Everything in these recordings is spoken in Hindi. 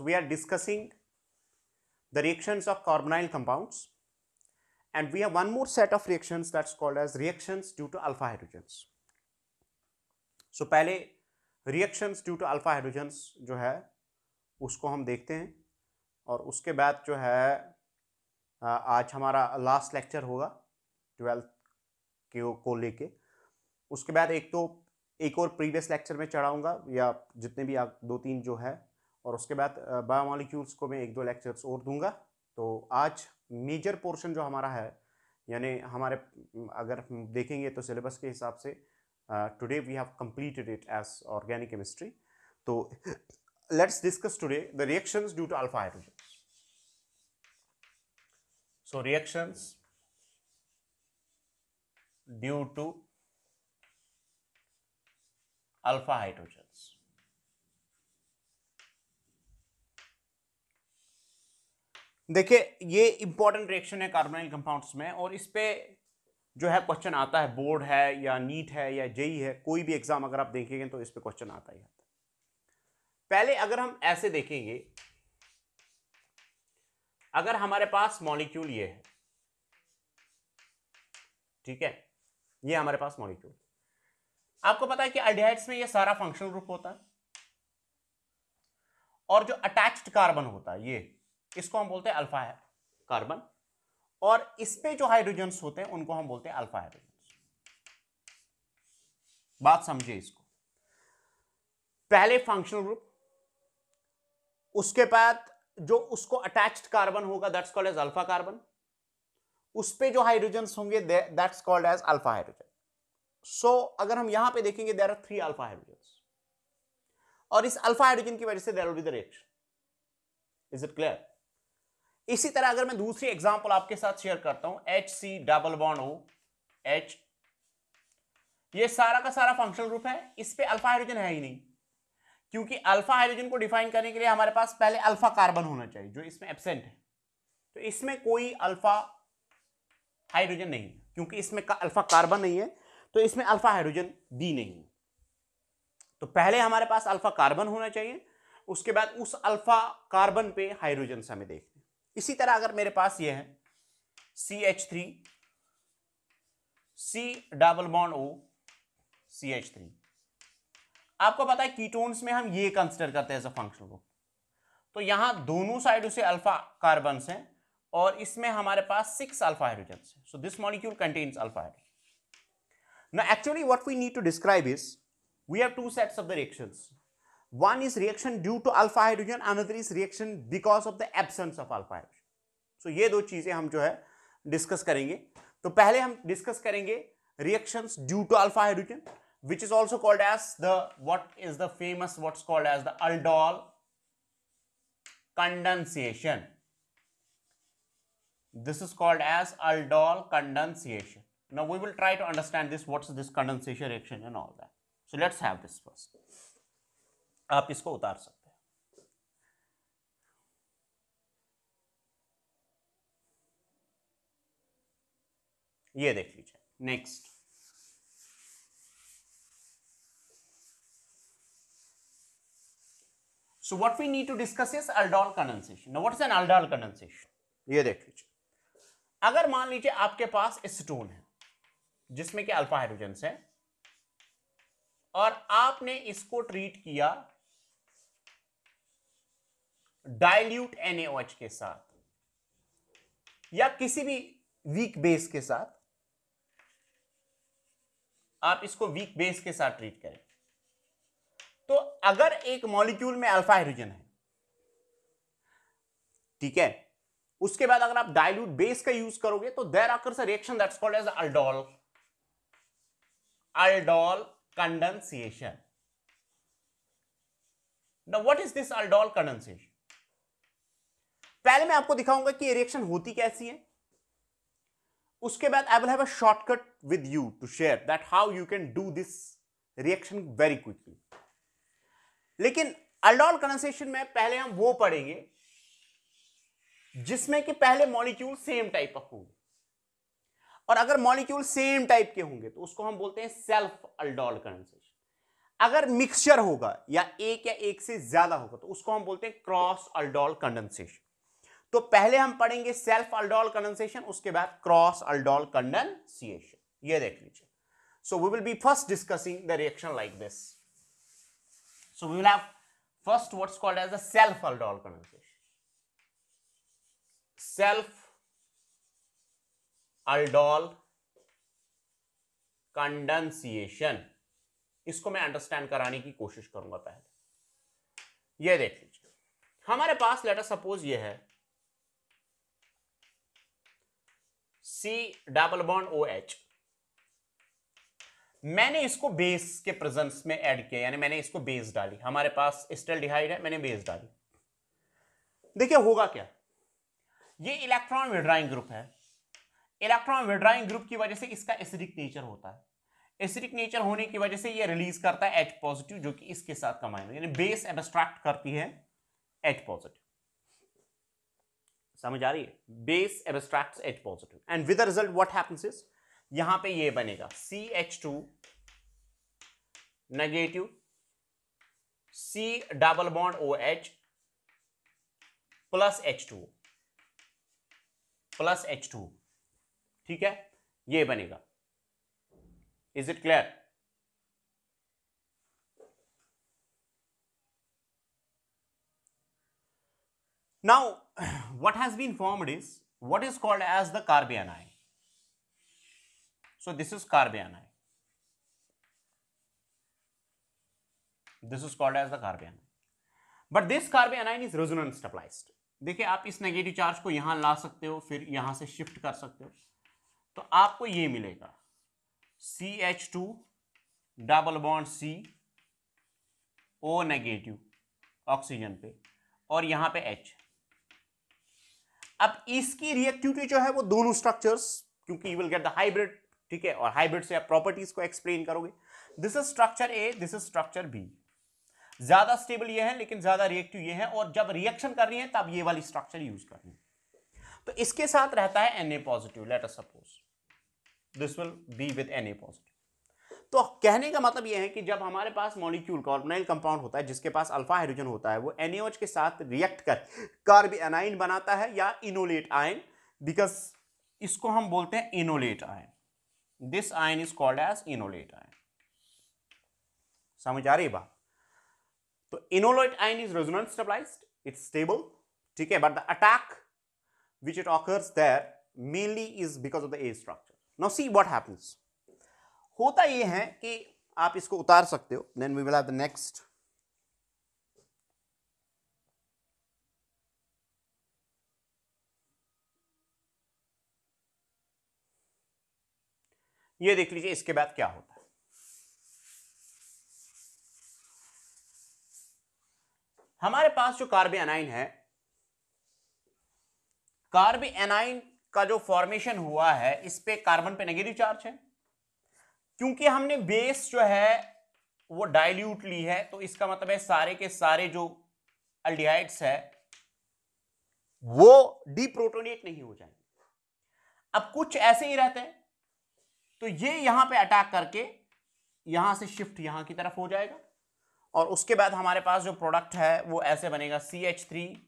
So we are discussing the reactions of carbonyl compounds, and we have one more set of reactions that's called as reactions due to alpha hydrogens. So पहले reactions due to alpha hydrogens जो है उसको हम देखते हैं, और उसके बाद जो है आज हमारा लास्ट लेक्चर होगा 12 को लेके। उसके बाद एक और प्रीवियस लेक्चर में चढ़ाऊंगा या जितने भी 2-3 जो है, और उसके बाद बायोमॉलिक्यूल्स को मैं 1-2 लेक्चर्स और दूंगा। तो आज मेजर पोर्शन जो हमारा है, यानी हमारे अगर देखेंगे तो सिलेबस के हिसाब से today we have completed it as organic chemistry. तो let's discuss today the reactions due to alpha hydrogen. So reactions due to alpha hydrogens. देखिए ये इंपॉर्टेंट रिएक्शन है कार्बोनाइल कंपाउंड्स में, और इस पे जो है क्वेश्चन आता है, बोर्ड है या नीट है या जेई है, कोई भी एग्जाम अगर आप देखेंगे तो इस पे क्वेश्चन आता ही आता है। पहले अगर हम ऐसे देखेंगे, अगर हमारे पास मॉलिक्यूल ये है, ठीक है, ये हमारे पास मॉलिक्यूल, आपको पता है कि अल्डिहाइड्स में ये सारा फंक्शनल ग्रुप होता है, और जो अटैच्ड कार्बन होता है ये, इसको हम बोलते हैं अल्फा कार्बन, और इस पे जो हाइड्रोजन्स होते हैं उनको हम बोलते हैं अल्फा हाइड्रोजन्स। बात समझिए इसको, पहले फंक्शनल ग्रुप, उसके बाद जो उसको अटैच्ड कार्बन होगा that's called as alpha carbon, उस पे जो हाइड्रोजन्स होंगे that's called as alpha hydrogen. So अगर हम यहां पे देखेंगे देयर आर 3 अल्फा हाइड्रोजन्स, और इस अल्फा हाइड्रोजन की वजह से there will be the reaction. Is it clear? इसी तरह अगर मैं दूसरी एग्जांपल आपके साथ शेयर करता हूं, HC double bond O H, ये सारा का सारा फंक्शनल ग्रुप है, इस पे अल्फा हाइड्रोजन है ही नहीं, क्योंकि अल्फा हाइड्रोजन को डिफाइन करने के लिए हमारे पास पहले अल्फा कार्बन होना चाहिए, जो इसमें एब्सेंट है। तो इसमें कोई अल्फा हाइड्रोजन नहीं, क्योंकि इसमें अल्फा कार्बन नहीं है, तो इसमें अल्फा हाइड्रोजन भी नहीं है। तो पहले हमारे पास अल्फा कार्बन होना चाहिए, उसके बाद उस अल्फा कार्बन पे हाइड्रोजन हमें देखते हैं। इसी तरह अगर मेरे पास ये है CH3 C double bond O CH3, आपको पता है कीटोन्स में हम ये कंसीडर करते हैं एज अ फंक्शनल ग्रुप। तो यहां दोनों साइडों से अल्फा कार्बन्स हैं, और इसमें हमारे पास 6 अल्फा हाइड्रोजन्स हैं। So this molecule contains alpha hydrogen. Now actually what we need to describe is we have 2 sets of the reactions. One is reaction due to alpha hydrogen, another is reaction because of the absence of alpha hydrogen. So ये दो चीजें हम जो है डिस्कस करेंगे। तो पहले हम डिस्कस करेंगे reactions due to alpha hydrogen, which is also called as what's called as the aldol condensation. This is called as aldol condensation. Now we will try to understand this, what's this condensation reaction and all that. So let's have this first. आप इसको उतार सकते हैं। ये देख लीजिए। Next, so what we need to discuss is aldol condensation. Now what is an aldol condensation? ये देख लीजिए, अगर मान लीजिए आपके पास एसीटोन है जिसमें कि अल्फा हाइड्रोजन्स है, और आपने इसको ट्रीट किया डाइल्यूट NaOH के साथ या किसी भी वीक बेस के साथ, आप इसको वीक बेस के साथ ट्रीट करें, तो अगर एक मॉलिक्यूल में अल्फा हाइड्रोजन है, ठीक है, उसके बाद अगर आप डाइल्यूट बेस का यूज करोगे तो there occurs a reaction that's called as aldol condensation. Now what is this aldol condensation? पहले मैं आपको दिखाऊंगा कि ये रिएक्शन होती कैसी है, उसके बाद I will have a shortcut with you to share that how you can do this reaction very quickly. लेकिन aldol condensation में पहले हम वो पढ़ेंगे जिसमें कि पहले मॉलिक्यूल सेम टाइप ऑफ होंगे, और अगर मॉलिक्यूल सेम टाइप के होंगे तो उसको हम बोलते हैं सेल्फ aldol condensation. अगर मिक्सचर होगा या एक से ज्यादा होगा तो उसको हम बोलते हैं क्रॉस अल्डोल कंडेंसेशन। तो पहले हम पढ़ेंगे सेल्फ अल्डोल कंडेंसेशन, उसके बाद क्रॉस अल्डोल कंडेंसेशन। ये देख लीजिए। So we will be first discussing the reaction like this. So we will have first what's called as the self aldol condensation. Self aldol condensation, इसको मैं अंडरस्टैंड कराने की कोशिश करूंगा। पहले ये देख लीजिए, हमारे पास लेट अस सपोज ये है C डबल बॉन्ड OH। मैंने इसको बेस के प्रेजेंस में ऐड किया, यानी मैंने इसको बेस डाली। हमारे पास एस्टल्डिहाइड है, मैंने बेस डाली। देखिए होगा क्या, ये इलेक्ट्रॉन विड्रॉइंग ग्रुप है। इलेक्ट्रॉन विड्रॉइंग ग्रुप की वजह से इसका एसिडिक नेचर होता है। एसिडिक नेचर होने की वजह से ये रिलीज करता है H पॉजिटिव, जो कि इसके साथ कंबाइन, यानी बेस एब्स्ट्रैक्ट करती है H पॉजिटिव। समझ आ रही है? Base abstracts H positive and with the result what happens is, यहां पे ये बनेगा CH2 negative C double bond OH plus H2। ठीक है, ये बनेगा। Is it clear? Now, what has been formed is what is called as the carbanion. So this is carbanion. This is called as the carbanion. But this carbanion is resonance stabilized. देखिए, आप इस नेगेटिव चार्ज को यहां ला सकते हो, फिर यहां से शिफ्ट कर सकते हो, तो आपको ये मिलेगा CH2 double bond C O negative oxygen पे, और यहां पे H। अब इसकी रिएक्टिविटी जो है वो दोनों स्ट्रक्चर्स, क्योंकि you will get the hybrid, ठीक है, और हाइब्रिड से आप प्रॉपर्टीज को एक्सप्लेन करोगे। This is structure A, this is structure B. ज्यादा स्टेबल ये है लेकिन ज्यादा रिएक्टिव ये है, और जब रिएक्शन कर रही है तब ये वाली स्ट्रक्चर यूज करनी है। तो इसके साथ रहता है Na positive. Let us suppose this will be with Na positive. तो कहने का मतलब यह है कि जब हमारे पास मॉलिक्यूल कार्बोनाइल कंपाउंड होता है जिसके पास अल्फा हाइड्रोजन होता है, वो NaOH के साथ रिएक्ट कर कार्बोनाइन बनाता है या इनोलेट आयन, बिकॉज इसको हम बोलते हैं enolate ion. This ion is called as enolate ion. समझ आ रही बात? तो enolate ion is resonance stabilized, it's stable, ठीक है, but the attack which it occurs there mainly is because of the A structure. Now see what happens. होता ये है कि आप इसको उतार सकते हो, then we will have the next. ये देख लीजिए इसके बाद क्या होता है। हमारे पास जो कार्बोनाइन है, कार्बोनाइन का जो फॉर्मेशन हुआ है, इस पे कार्बन पे नेगेटिव चार्ज है। क्योंकि हमने बेस जो है वो डाइल्यूट ली है, तो इसका मतलब है सारे के सारे जो अल्डिहाइड्स है वो डीप्रोटोनेट नहीं हो जाएंगे। अब कुछ ऐसे ही रहते हैं, तो ये यहां पे अटैक करके यहां से शिफ्ट यहां की तरफ हो जाएगा, और उसके बाद हमारे पास जो प्रोडक्ट है वो ऐसे बनेगा CH3C,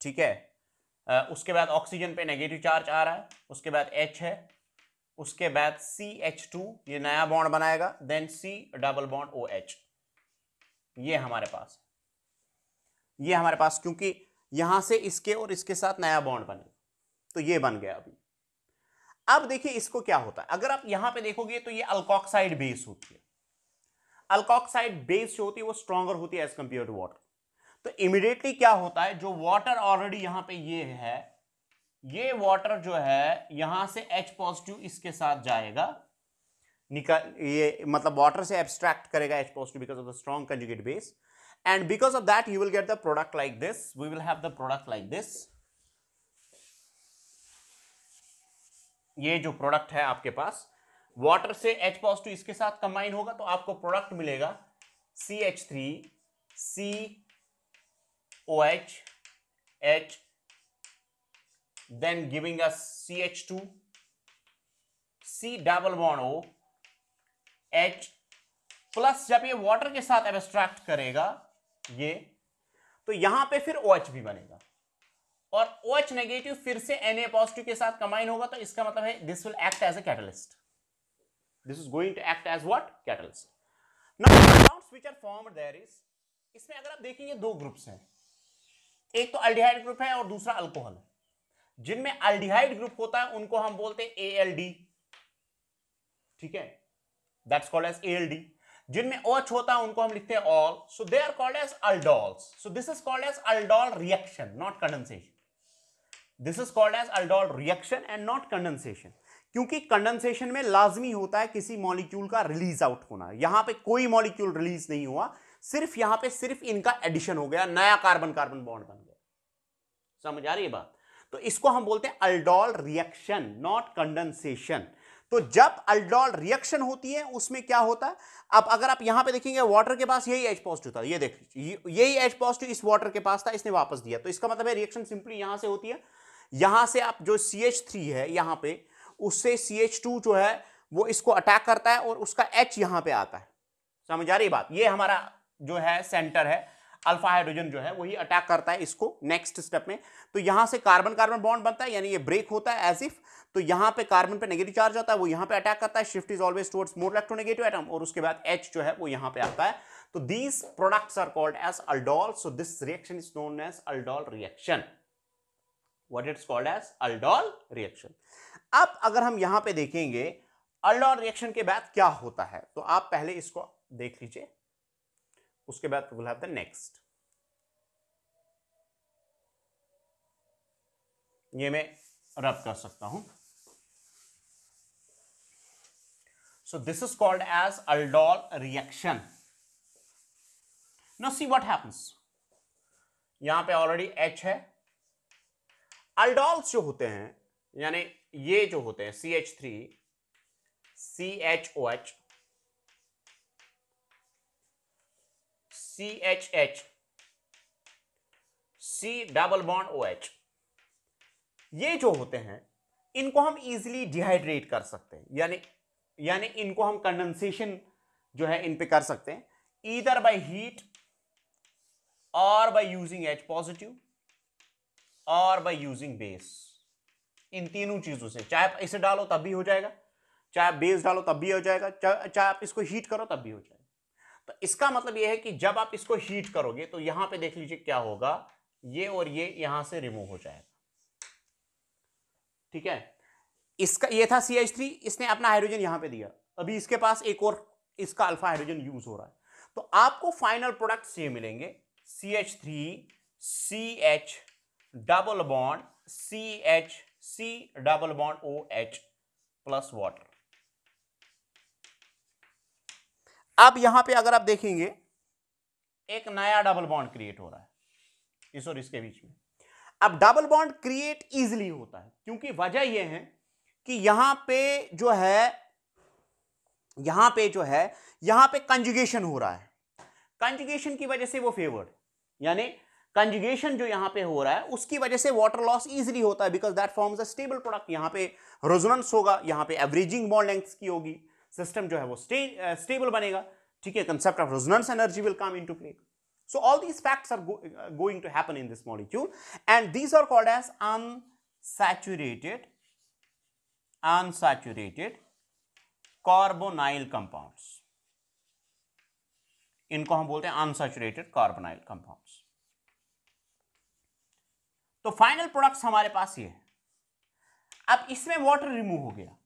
ठीक है। उसके बाद ऑक्सीजन पे नेगेटिव चार्ज आ रहा है, उसके बाद H है, उसके बाद CH2 ये नया बॉन्ड बनाएगा, then C double bond OH। ये हमारे पास क्योंकि यहां से इसके और इसके साथ नया बॉन्ड बने, तो ये बन गया अभी। अब देखिए इसको क्या होता है, अगर आप यहां पे देखोगे तो ये अल्कोक्साइड बेस होती है। अल्कोक्साइड बेस जो होती है वो स्ट्रॉन्गर होती है एज कंपेयर टू वाटर। तो इमीडिएटली क्या होता है, जो वाटर ऑलरेडी यहां पे ये है, ये वाटर जो है यहां से H पॉजिटिव इसके साथ जाएगा, निकल, ये मतलब वाटर से एब्स्ट्रैक्ट करेगा H positive because of the strong conjugate base, and because of that you will get the product like this. We will have the product like this. ये जो प्रोडक्ट है आपके पास, वाटर से H पॉजिटिव इसके साथ कंबाइन होगा, तो आपको प्रोडक्ट मिलेगा CH3COH H, then giving us CH2 C double bond O H plus जब ये वाटर के साथ एब्स्ट्रैक्ट करेगा ये, तो यहां पे फिर OH भी बनेगा और OH नेगेटिव फिर से Na पॉजिटिव के साथ कंबाइन होगा, तो इसका मतलब है this will act as a catalyst. This is going to act as what? Catalyst. Now compounds which are formed there is, इसमें अगर आप देखेंगे दो ग्रुप्स हैं, एक तो अल्डिहाइड ग्रुप है और दूसरा अल्कोहल है. जिनमें अल्डिहाइड ग्रुप होता है उनको हम बोलते हैं ALD, ठीक है, दैट्स कॉल्ड एज ALD. जिनमें OH होता है उनको हम लिखते हैं ol, so they are called as aldols. So this is called as aldol reaction, not condensation. This is called as aldol reaction and not condensation, क्योंकि कंडेंसेशन में लाजमी होता है किसी मॉलिक्यूल का रिलीज आउट होना. यहां पे कोई मॉलिक्यूल रिलीज नहीं हुआ, सिर्फ यहां पे सिर्फ इनका एडिशन हो गया, नया कार्बन कार्बन बॉन्ड बन गया. समझ आ रही है बात? तो इसको हम बोलते हैं अल्डोल रिएक्शन, नॉट कंडेंसेशन. तो जब अल्डोल रिएक्शन होती है उसमें क्या होता है, अब अगर आप यहां पे देखेंगे वाटर के पास यही H पॉजिटिव था, ये देख लीजिए यही H पॉजिटिव इस वाटर के पास था, इसने वापस दिया, तो इसका मतलब है रिएक्शन सिंपली यहां से होती है. यहां से आप जो CH3 है यहां पे, उससे CH2 जो है वो इसको अटैक करता है और उसका H यहां पे आता है. समझ आ रही बात? ये हमारा जो है सेंटर है, अल्फा हाइड्रोजन जो है वही अटैक करता है इसको नेक्स्ट स्टेप में. तो यहां से कार्बन कार्बन बॉन्ड बनता है, यानी ये ब्रेक होता है एज इफ. तो यहां पे कार्बन पे नेगेटिव चार्ज होता है, वो यहां पे अटैक करता है, shift is always towards more electronegative atom, और उसके बाद H जो है वो यहां पे आता है. तो these products are called as aldol. So this reaction is known as aldol reaction. What it's called as aldol reaction. अब अगर हम यहां पे देखेंगे अल्डोल रिएक्शन के बाद क्या होता है, तो आप पहले इसको देख लीजिए, उसके बाद विल हैव द नेक्स्ट. ये मैं रब कर सकता हूं. So this is called as aldol reaction. Now see what happens. यहां पे ऑलरेडी H है. अल्डोल्स जो होते हैं, यानी ये जो होते हैं CH3 CHOH CHH C double bond OH, ये जो होते हैं इनको हम इजीली डिहाइड्रेट कर सकते हैं, यानी इनको हम कंडेंसेशन जो है इन पे कर सकते हैं, ईदर बाय हीट और बाय यूजिंग H पॉजिटिव और बाय यूजिंग बेस. इन तीनों चीजों से, चाहे आप इसे डालो तब भी हो जाएगा, चाहे आप बेस डालो तब भी हो जाएगा, चाहे आप इसको हीट करो तब भी हो जाएगा. तो इसका मतलब यह है कि जब आप इसको हीट करोगे तो यहां पे देख लीजिए क्या होगा, ये और ये यहां से रिमूव हो जाएगा. ठीक है, इसका ये था CH3, इसने अपना हाइड्रोजन यहां पे दिया, अभी इसके पास एक और इसका अल्फा हाइड्रोजन यूज हो रहा है. तो आपको फाइनल प्रोडक्ट्स ये मिलेंगे CH3 CH double bond CH C double bond OH plus water. अब यहां पे अगर आप देखेंगे एक नया डबल बॉन्ड क्रिएट हो रहा है इस और इसके बीच में. अब डबल बॉन्ड क्रिएट इजीली होता है क्योंकि वजह यह है कि यहां पे जो है कंजुगेशन हो रहा है. कंजुगेशन की वजह से वो फेवर्ड, यानी कंजुगेशन जो यहां पे हो रहा है उसकी वजह से वाटर लॉस इजीली होता है, because that forms a stable product. यहां पे रेजोनेंस होगा, यहां पे एवरेजिंग बॉन्ड लेंथ की होगी, सिस्टम जो है वो स्टेबल बनेगा. ठीक है, concept of resonance energy will come into play. So all these facts are going to happen in this molecule, and these are called as unsaturated carbonyl compounds. इनको हम बोलते हैं unsaturated carbonyl compounds. तो फाइनल प्रोडक्ट्स हमारे पास ये है. अब इसमें वाटर रिमूव हो गया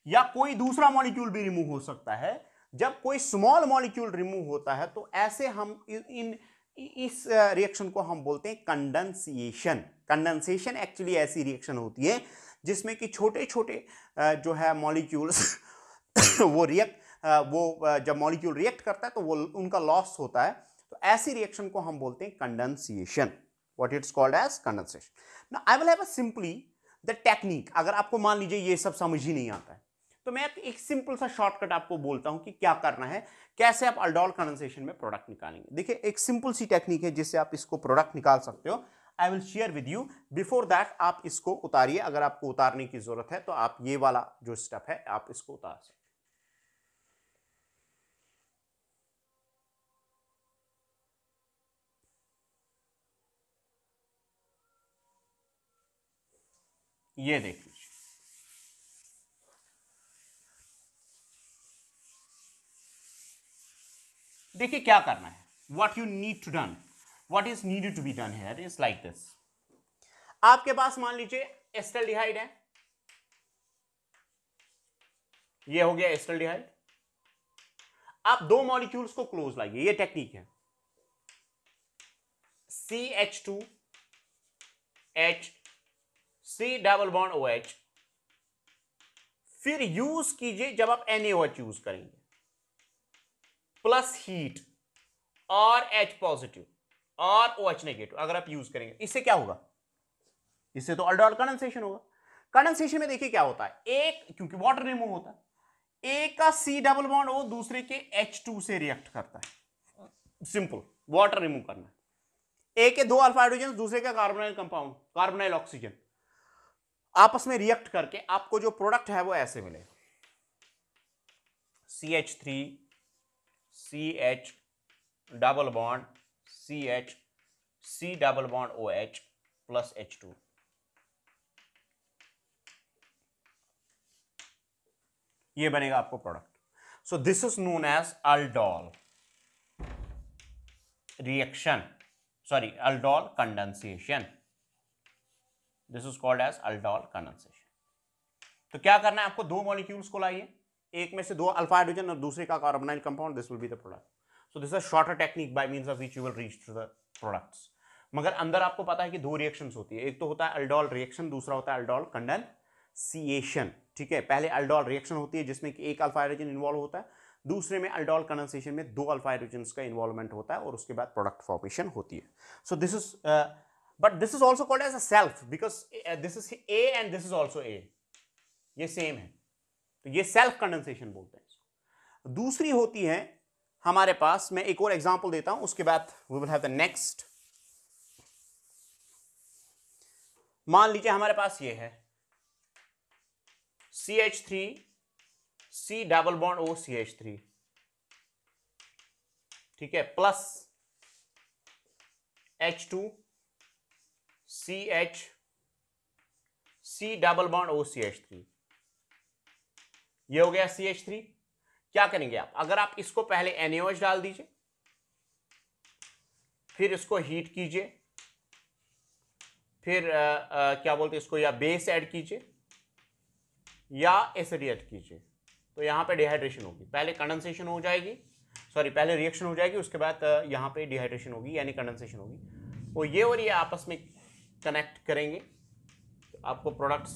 या कोई दूसरा मॉलिक्यूल भी रिमूव हो सकता है. जब कोई स्मॉल मॉलिक्यूल रिमूव होता है तो ऐसे हम इस रिएक्शन को हम बोलते हैं कंडेंसेशन. कंडेंसेशन एक्चुअली ऐसी रिएक्शन होती है जिसमें कि छोटे छोटे जो है मॉलिक्यूल्स वो जब मॉलिक्यूल रिएक्ट करता है तो वो उनका लॉस होता है. तो ऐसी रिएक्शन को हम बोलते हैं condensation. What it's called as condensation. Now I will have a simply the technique. अगर आपको मान लीजिए ये सब समझ ही नहीं आता है तो मैं एक सिंपल सा शॉर्टकट आपको बोलता हूं कि क्या करना है, कैसे आप अल्डोल कंडेंसेशन में प्रोडक्ट निकालेंगे. देखिए एक सिंपल सी टेक्निक है जिससे आप इसको प्रोडक्ट निकाल सकते हो. I will share with you. Before that आप इसको उतारिए, अगर आपको उतारने की जरूरत है तो आप ये वाला जो स्टेप है आप इसको उतार सकते. ये देख लीजिए, देखिए क्या करना है, what you need to done, what is needed to be done here is like this. आपके पास मान लीजिए एस्टल्डिहाइड है, ये हो गया एस्टल्डिहाइड। आप दो मॉलिक्यूल्स को क्लोज लाइए, ये टेक्निक है, CH2H C double bond OH, फिर यूज कीजिए जब आप NaOH यूज करेंगे, प्लस हीट और H पॉजिटिव और OH नेगेटिव अगर आप यूज करेंगे, इससे क्या होगा, इससे तो अल्डोहल कंडेंसेशन होगा। कंडेंसेशन में देखिए क्या होता है, एक क्योंकि वाटर रिमूव होता है, एक का C डबल बॉन्ड O दूसरे के H2 से रिएक्ट करता है, सिंपल वाटर रिमूव करना है। एक के दो अल्फा हाइड्रोजन, दूसरे का कार्बोनाइल कंपाउंड, कार्बोनाइल ऑक्सीजन, आपस में रिएक्ट करके आपको जो प्रोडक्ट है वो ऐसे मिलेगा, CH3 CH double bond CH C double bond OH plus H2, ये बनेगा आपको product. So this is known as aldol reaction, sorry aldol condensation, this is called as aldol condensation. तो क्या करना है आपको, दो मॉलिक्यूल्स को लाइए, एक में से दो अल्फा हाइड्रोजन और दूसरे का carbonyl compound, this will be the product. So this is shorter technique by means of which you will reach to the products. मगर अंदर आपको पता है कि दो रिएक्शंस होती है, एक तो होता है अल्डोल रिएक्शन, दूसरा होता है अल्डोल कंडेंसेशन। ठीक है, पहले अल्डोल रिएक्शन होती है जिसमें कि एक अल्फा हाइड्रोजन इन्वॉल्व होता है, दूसरे में अल्डोल कंडेंसेशन में दो अल्फा हाइड्रोजन्स का इन्वॉल्वमेंट होता है और उसके बाद प्रोडक्ट फॉर्मेशन होती है। So this is but this is also called as a self because this is A and this is also A, ये सेम है, तो ये सेल्फ कंडेंसेशन बोलते हैं। दूसरी होती है हमारे पास, मैं एक और एग्जांपल देता हूं उसके बाद we will have the next. मान लीजिए हमारे पास ये है CH3 C double bond O CH3, ठीक है, plus H2 CH C double bond O CH3, ये हो गया CH3। क्या करेंगे आप, अगर आप इसको पहले NaOH डाल दीजिए, फिर इसको हीट कीजिए, फिर क्या बोलते हैं इसको, या बेस ऐड कीजिए या एसिड ऐड कीजिए, तो यहां पे डिहाइड्रेशन होगी, पहले कंडेंसेशन हो जाएगी, सॉरी पहले रिएक्शन हो जाएगी, उसके बाद यहां पे डिहाइड्रेशन होगी यानी कंडेंसेशन होगी, वो ये और ये आपस में कनेक्ट करेंगे, तो आपको product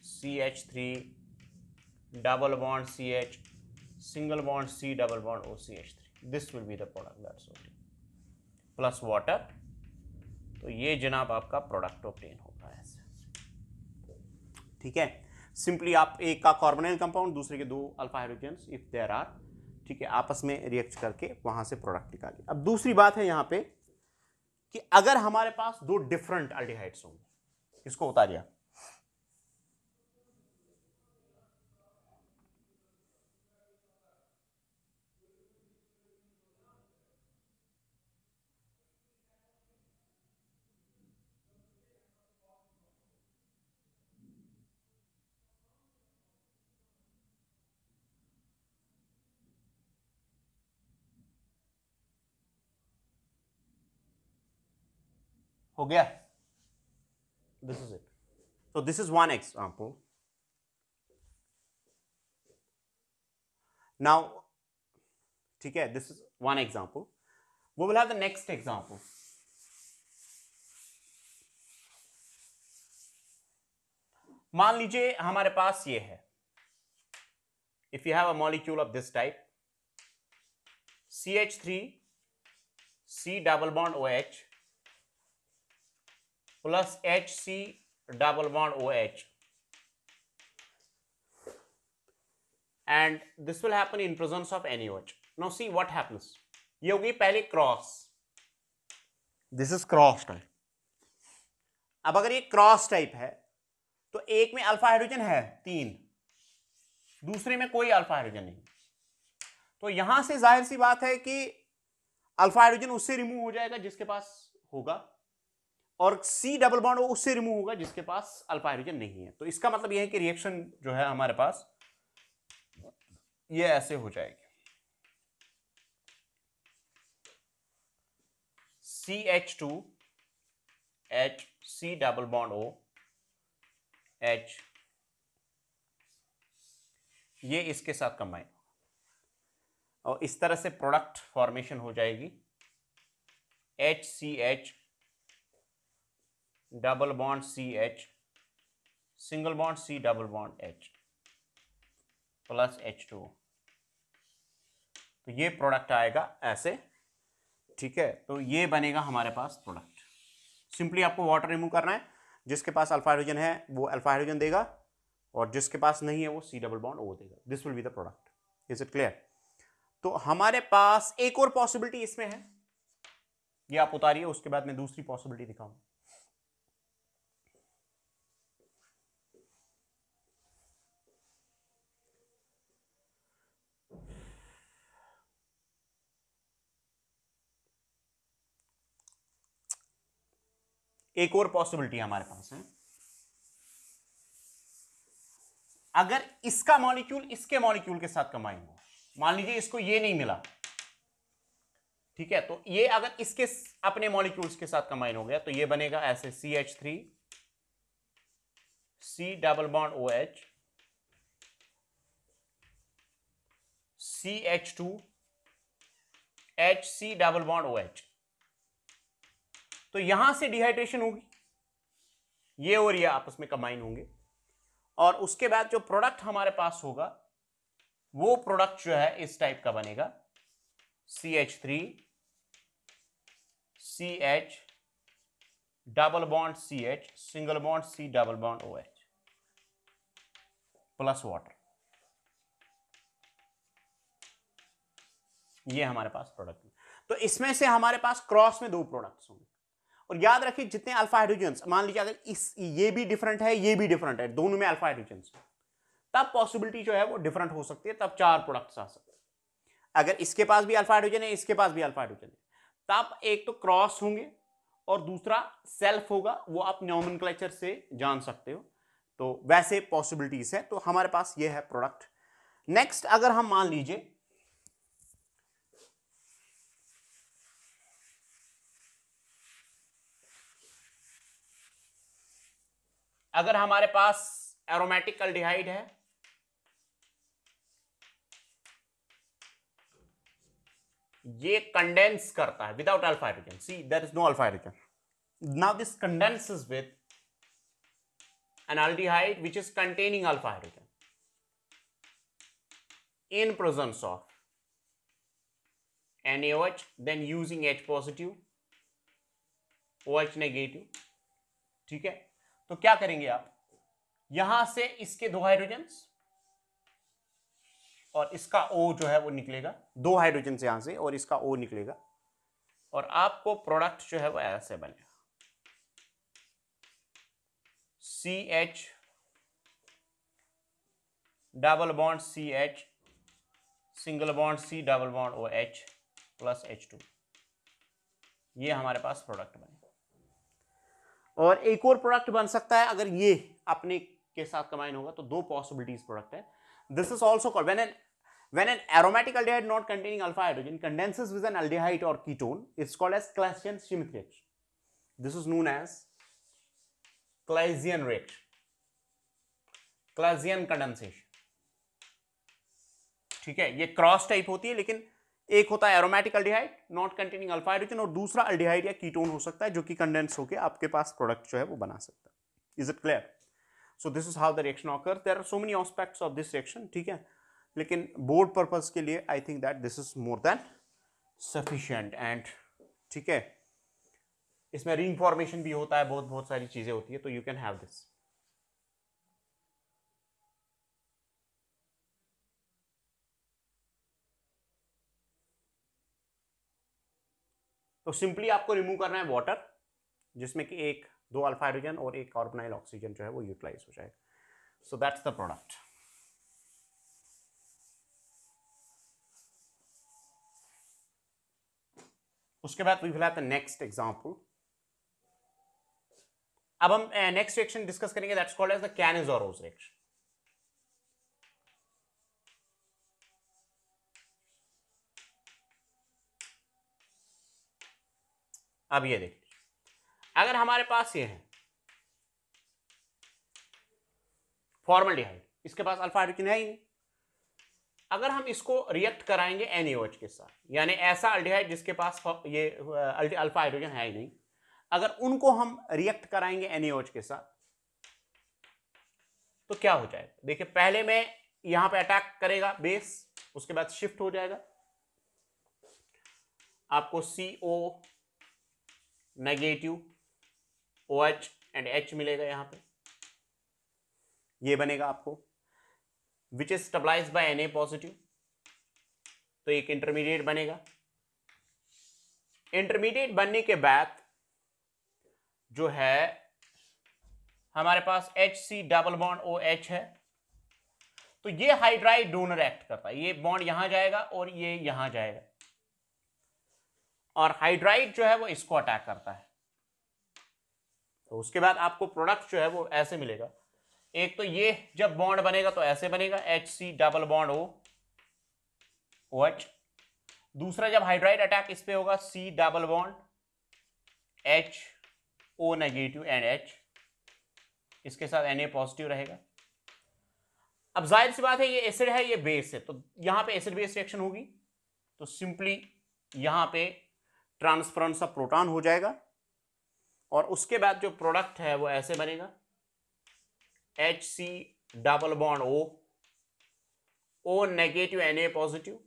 CH3 double bond CH single bond C double bond O CH3, this will be the product, that's okay, plus water, तो ये जनाब आपका प्रोडक्ट ऑब्टेन होगा ऐसे। ठीक है, सिंपली आप एक का कार्बोनाइल कंपाउंड दूसरे के दो alpha hydrogens if there are, ठीक है, आपस में रिएक्ट करके वहां से प्रोडक्ट निकालिए। अब दूसरी बात है यहां पे कि अगर हमारे पास दो डिफरेंट अल्डिहाइड्स होंगे, इसको उतारिए, हो गया, this is it. So this is one example. Now, ठीक है, this is one example. We will have the next example. मान लीजिए हमारे पास ये है, if you have a molecule of this type, CH3 C double bond OH plus HC double bond OH, and this will happen in presence of NaOH. Now see what happens. ये होगी पहले cross, this is cross type. अब अगर ये क्रॉस टाइप है तो एक में अल्फा हाइड्रोजन है 3, दूसरे में कोई अल्फा हाइड्रोजन नहीं, तो यहां से जाहिर सी बात है कि अल्फा हाइड्रोजन उससे रिमूव हो जाएगा जिसके पास होगा, और C डबल बॉन्ड उससे रिमूव होगा जिसके पास अल्फा हाइड्रोजन नहीं है। तो इसका मतलब यह है कि रिएक्शन जो है हमारे पास ये ऐसे हो जाएगी, CH2 H C double bond O H, ये इसके साथ कंबाइन और इस तरह से प्रोडक्ट फॉर्मेशन हो जाएगी HCH double bond CH single bond C double bond H plus H2। तो ये प्रोडक्ट आएगा ऐसे, ठीक है। तो ये बनेगा हमारे पास प्रोडक्ट। सिंपली आपको वाटर रिमूव करना है, जिसके पास अल्फा हाइड्रोजन है वो अल्फा हाइड्रोजन देगा और जिसके पास नहीं है वो C डबल बॉन्ड O देगा। This will be the product. Is it clear? तो हमारे पास एक और पॉसिबिलिटी इसमें है, ये आप उतारिए, उसके बाद मैं दूसरी पॉसिबिलिटी दिखाऊंगा। एक और पॉसिबिलिटी हमारे पास है, अगर इसका मॉलिक्यूल इसके मॉलिक्यूल के साथ कंबाइन हो, मान लीजिए इसको ये नहीं मिला, ठीक है, तो ये अगर इसके अपने मॉलिक्यूल्स के साथ कंबाइन हो गया तो ये बनेगा ऐसे CH3 C double bond OH CH2 HC double bond OH। तो यहां से डिहाइड्रेशन होगी, ये और ये आपस में कंबाइन होंगे और उसके बाद जो प्रोडक्ट हमारे पास होगा वो प्रोडक्ट जो है इस टाइप का बनेगा CH3 CH double bond CH single bond C double bond OH plus water. ये हमारे पास प्रोडक्ट है। तो इसमें से हमारे पास क्रॉस में दो प्रोडक्ट्स होंगे और याद रखिए जितने अल्फा हाइड्रोजन, मान लीजिए अगर ये भी डिफरेंट है ये भी डिफरेंट है, दोनों में अल्फा हाइड्रोजन, तब पॉसिबिलिटी जो है वो डिफरेंट हो सकती है, तब 4 प्रोडक्ट्स आ सकते हैं। अगर इसके पास भी अल्फा हाइड्रोजन है इसके पास भी अल्फा हाइड्रोजन है, तब एक तो क्रॉस होंगे और दूसरा सेल्फ होगा, वो आप नॉमेनक्लेचर से जान सकते हो। तो वैसे पॉसिबिलिटीज है, तो हमारे पास ये है प्रोडक्ट। नेक्स्ट अगर हम मान लीजिए अगर हमारे पास एरोमेटिक एल्डिहाइड है, ये कंडेंस करता है without alpha hydrogen, see there is no alpha hydrogen, now this condenses with an aldehyde which is containing alpha hydrogen in presence of NaOH, then using H positive OH negative, ठीक है। तो क्या करेंगे आप, यहां से इसके 2 हाइड्रोजन और इसका O जो है वो निकलेगा, 2 हाइड्रोजन से यहां से और इसका O निकलेगा और आपको प्रोडक्ट जो है वो ऐसे बनेगा CH double bond CH single bond C double bond OH plus H2। ये हमारे पास प्रोडक्ट बनेगा। और एक और प्रोडक्ट बन सकता है अगर ये अपने के साथ कंबाइन होगा, तो 2 पॉसिबिलिटीज प्रोडक्ट है। This is also called when an aromatic aldehyde not containing alpha hydrogen condenses with an aldehyde or ketone, it's called as Claisian-Schmitt reaction. This is known as Claisian reaction, Claisian condensation, ठीक है। ये क्रॉस टाइप होती है, लेकिन एक होता है aromatic aldehyde not containing alpha hydrogen और दूसरा एल्डिहाइड या कीटोन हो सकता है जो कि कंडेंस होकर आपके पास प्रोडक्ट जो है वो बना सकता है। Is it clear? So this is how the reaction occur. There are so many aspects of this reaction, ठीक है, लेकिन बोर्ड पर्पस के लिए I think that this is more than sufficient and, ठीक है, इसमें रीइंफॉर्मेशन भी होता है, बहुत बहुत सारी चीजें होती है, तो यू कैन हैव दिस। तो सिंपली आपको रिमूव करना है वाटर, जिसमें कि 2 अल्फा हाइड्रोजन और 1 कार्बोनाइल ऑक्सीजन जो है वो यूटिलाइज हो जाएगा। So that's the product. उसके बाद we will have the next example. अब हम नेक्स्ट रिएक्शन डिस्कस करेंगे, that's called as the Cannizzaro's reaction. अब ये देखिए, अगर हमारे पास ये है फॉर्मल्डिहाइड, इसके पास अल्फा हाइड्रोजन है ही नहीं, अगर हम इसको रिएक्ट कराएंगे NaOH के साथ, यानी ऐसा अल्डिहाइड जिसके पास ये अल्फा हाइड्रोजन है ही नहीं, अगर उनको हम रिएक्ट कराएंगे NaOH के साथ तो क्या हो जाएगा? देखिए, पहले में यहां पे अटैक करेगा बेस, उसके बाद शिफ्ट हो जाएगा, आपको CO negative OH and H मिलेगा यहां पे, ये बनेगा आपको, which is stabilize by Na positive, तो एक इंटरमीडिएट बनेगा। इंटरमीडिएट बनने के बाद जो है हमारे पास HC डबल बॉन्ड OH है, तो ये हाइड्राइड डोनर एक्ट करता है, ये बॉन्ड यहां जाएगा और ये यहां जाएगा, और हाइड्राइड जो है वो इसको अटैक करता है। तो उसके बाद आपको प्रोडक्ट जो है वो ऐसे मिलेगा, एक तो ये जब बॉन्ड बनेगा तो ऐसे बनेगा HC डबल बॉन्ड OH, दूसरा जब हाइड्राइड अटैक इस पे होगा C double bond HO negative and H, इसके साथ Na पॉजिटिव रहेगा। अब जाहिर सी बात है ये एसिड है ये बेस है, तो यहां पे एसिड बेस रिएक्शन होगी, तो सिंपली यहां पे ट्रांसफरेंस ऑफ प्रोटॉन हो जाएगा, और उसके बाद जो प्रोडक्ट है वो ऐसे बनेगा HC double bond O negative Na positive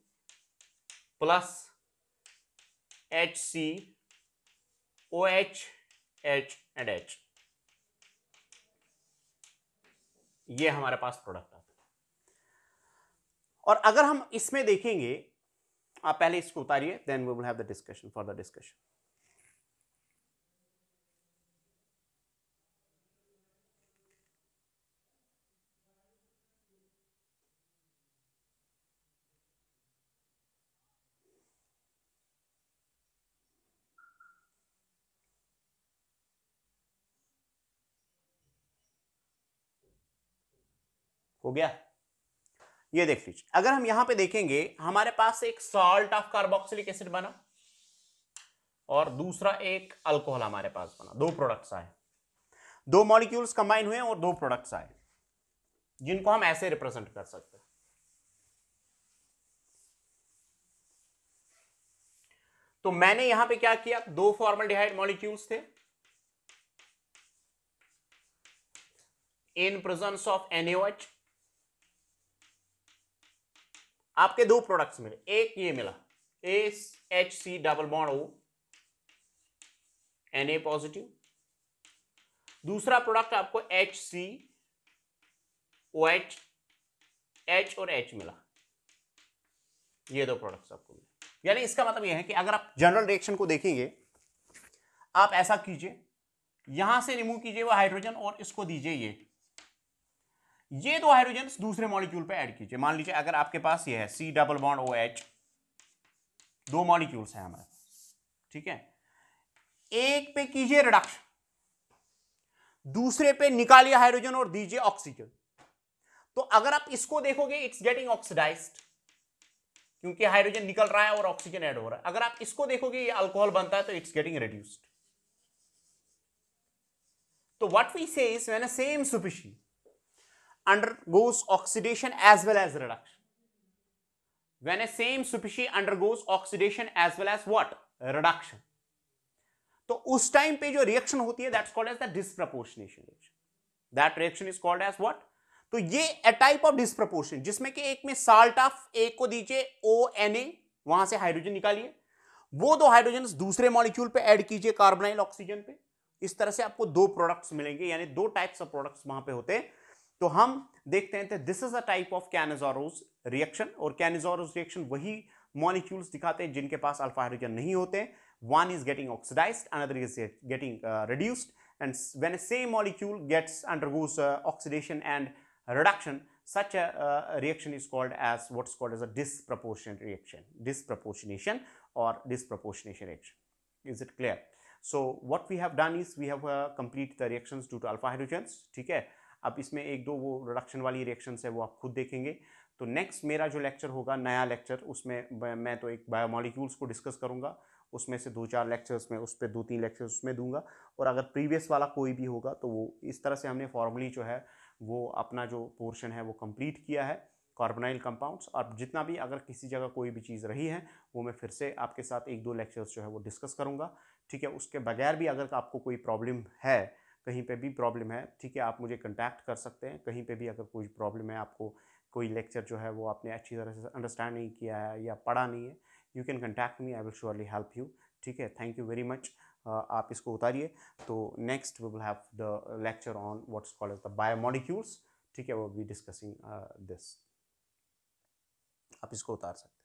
plus HC OH H and H, ये हमारे पास प्रोडक्ट आता है। और अगर हम इसमें देखेंगे, आप पहले इसको उतारिए, then we will have the discussion, for the discussion. हो गया? ये देख लीजिए, अगर हम यहां पे देखेंगे हमारे पास एक सॉल्ट ऑफ कार्बोक्सिलिक एसिड बना और दूसरा एक अल्कोहल हमारे पास बना, दो प्रोडक्ट्स आए, दो मॉलिक्यूल्स कंबाइन हुए और दो प्रोडक्ट्स आए, जिनको हम ऐसे रिप्रेजेंट कर सकते हैं। तो मैंने यहां पे क्या किया, दो फॉर्मल्डिहाइड मॉलिक्यूल्स थे, इन प्रेजेंस ऑफ NaOH आपके दो प्रोडक्ट्स मिले, एक ये मिला HC double bond O Na positive, दूसरा प्रोडक्ट आपको HC OH H और H मिला, ये दो प्रोडक्ट्स आपको मिले। यानी इसका मतलब यह है कि अगर आप जनरल रिएक्शन को देखेंगे, आप ऐसा कीजिए, यहां से रिमूव कीजिए वो हाइड्रोजन और इसको दीजिए ये दो हाइड्रोजन दूसरे मॉलिक्यूल पे ऐड कीजिए। मान लीजिए अगर आपके पास ये है C डबल बॉन्ड OH, दो मॉलिक्यूल्स हैं हमारे पास, ठीक है, एक पे कीजिए रिडक्शन, दूसरे पे निकालिए हाइड्रोजन और दीजिए ऑक्सीजन। तो अगर आप इसको देखोगे इट्स गेटिंग ऑक्सीडाइज्ड, क्योंकि हाइड्रोजन निकल रहा है और ऑक्सीजन ऐड हो रहा है। अगर आप इसको देखोगे ये अल्कोहल बनता है तो इट्स गेटिंग रिड्यूस्ड। तो व्हाट वी से is when a same species undergoes oxidation as well as reduction, when a same species undergoes oxidation as well as what, reduction, तो उस टाइम पे जो रिएक्शन होती है that's called as the disproportionation reaction, that reaction is called as what. तो ये अ टाइप ऑफ डिस्प्रपोर्शन, जिसमें कि एक में साल्ट ऑफ एक को दीजिए ONA, वहां से हाइड्रोजन निकालिए, वो दो हाइड्रोजन दूसरे मॉलिक्यूल पे ऐड कीजिए कार्बोनाइल ऑक्सीजन पे, इस तरह से आपको दो प्रोडक्ट्स मिलेंगे, यानी दो टाइप्स ऑफ प्रोडक्ट्स वहां पे होते हैं। तो हम देखते हैं this is a type of Cannizzaro's reaction, और कैनिज़ारोस रिएक्शन वही मॉलिक्यूल्स दिखाते हैं जिनके पास अल्फा हाइड्रोजन नहीं होते। One is getting oxidized, another is getting reduced, and when a same molecule gets undergoes oxidation and reduction, such a reaction is called as what's called as a disproportionate reaction, disproportionation or disproportionation reaction. Is it clear? So what we have done is we have complete the reactions due to alpha hydrogens, ठीक है। अब इसमें एक दो वो रिडक्शन वाली रिएक्शंस है वो आप खुद देखेंगे। तो नेक्स्ट मेरा जो लेक्चर होगा, नया लेक्चर, उसमें मैं तो एक बायोमोलिक्यूल्स को डिस्कस करूंगा, उसमें से 2-4 लेक्चर्स में उस पर 2-3 लेक्चर्स उसमें दूंगा। और अगर प्रीवियस वाला कोई भी होगा तो वो इस तरह से हमने फॉर्मली जो है वो अपना जो पोर्शन है वो कंप्लीट किया है कार्बोनाइल कंपाउंड्स। और जितना भी अगर किसी जगह कोई भी चीज़ रही है वो मैं फिर से आपके साथ 1-2 लेक्चर्स जो है वो डिस्कस करूंगा, ठीक है। उसके बगैर भी अगर आपको कोई प्रॉब्लम है, कहीं पे भी प्रॉब्लम है, ठीक है, आप मुझे कांटेक्ट कर सकते हैं। कहीं पे भी अगर कोई प्रॉब्लम है, आपको कोई लेक्चर जो है वो आपने अच्छी तरह से अंडरस्टैंड नहीं किया है या पढ़ा नहीं है, you can contact me, I will surely help you, ठीक है। Thank you very much. आप इसको उतारिए। तो next we will have the lecture on what's called as the biomolecules, ठीक है, वो वी डिस्कसिंग दिस। आप इसको उतार सकते हैं।